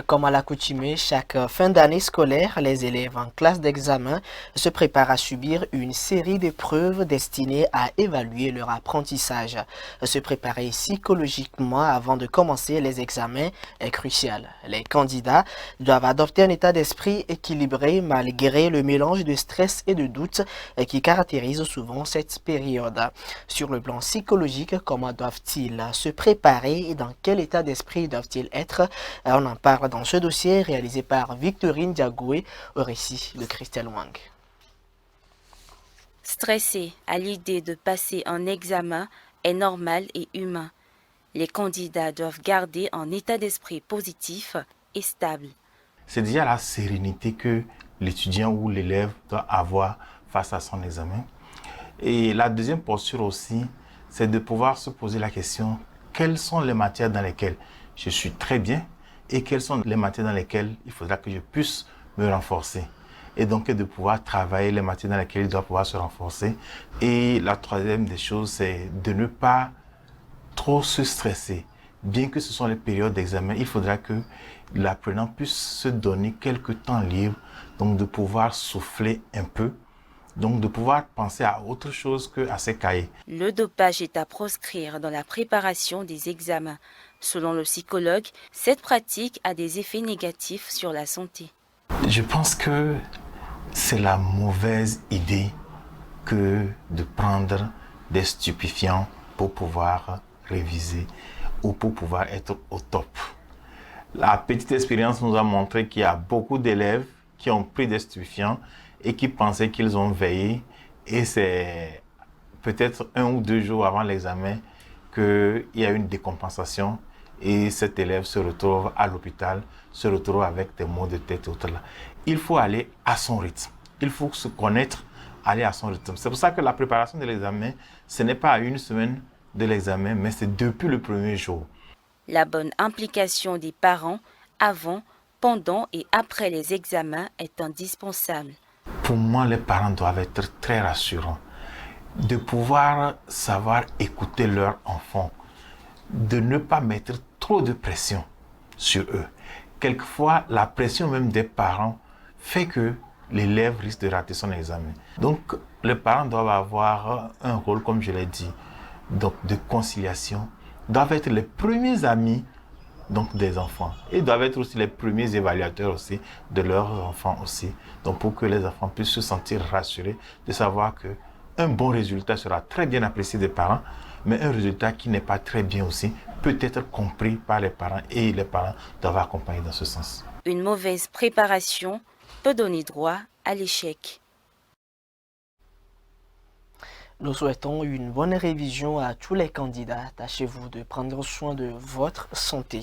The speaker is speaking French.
Comme à l'accoutumée, chaque fin d'année scolaire, les élèves en classe d'examen se préparent à subir une série d'épreuves destinées à évaluer leur apprentissage. Se préparer psychologiquement avant de commencer les examens est crucial. Les candidats doivent adopter un état d'esprit équilibré malgré le mélange de stress et de doute qui caractérise souvent cette période. Sur le plan psychologique, comment doivent-ils se préparer et dans quel état d'esprit doivent-ils être? On en parle dans ce dossier réalisé par Victorine Diagoué au récit de Christelle Wang. Stresser à l'idée de passer un examen est normal et humain. Les candidats doivent garder un état d'esprit positif et stable. C'est déjà la sérénité que l'étudiant ou l'élève doit avoir face à son examen. Et la deuxième posture aussi, c'est de pouvoir se poser la question, quelles sont les matières dans lesquelles je suis très bien et quelles sont les matières dans lesquelles il faudra que je puisse me renforcer. Et donc de pouvoir travailler les matières dans lesquelles il doit pouvoir se renforcer. Et la troisième des choses, c'est de ne pas trop se stresser. Bien que ce sont les périodes d'examen, il faudra que l'apprenant puisse se donner quelques temps libres, donc de pouvoir souffler un peu, donc de pouvoir penser à autre chose qu'à ses cahiers. Le dopage est à proscrire dans la préparation des examens. Selon le psychologue, cette pratique a des effets négatifs sur la santé. Je pense que c'est la mauvaise idée que de prendre des stupéfiants pour pouvoir réviser ou pour pouvoir être au top. La petite expérience nous a montré qu'il y a beaucoup d'élèves qui ont pris des stupéfiants et qui pensaient qu'ils ont veillé, et c'est peut-être 1 ou 2 jours avant l'examen qu'il y a une décompensation et cet élève se retrouve à l'hôpital, se retrouve avec des maux de tête et autres là. Il faut aller à son rythme, il faut se connaître, aller à son rythme. C'est pour ça que la préparation de l'examen, ce n'est pas à 1 semaine de l'examen, mais c'est depuis le premier jour. La bonne implication des parents avant, pendant et après les examens est indispensable. Pour moi, les parents doivent être très rassurants, de pouvoir savoir écouter leur enfant, de ne pas mettre trop de pression sur eux. Quelquefois, la pression même des parents fait que l'élève risque de rater son examen. Donc, les parents doivent avoir un rôle, comme je l'ai dit, donc de conciliation, doivent être les premiers amis donc des enfants et doivent être aussi les premiers évaluateurs aussi de leurs enfants aussi, donc pour que les enfants puissent se sentir rassurés de savoir que un bon résultat sera très bien apprécié des parents, mais un résultat qui n'est pas très bien aussi peut être compris par les parents et les parents doivent accompagner dans ce sens. Une mauvaise préparation peut donner droit à l'échec. Nous souhaitons une bonne révision à tous les candidats. Tâchez-vous de prendre soin de votre santé.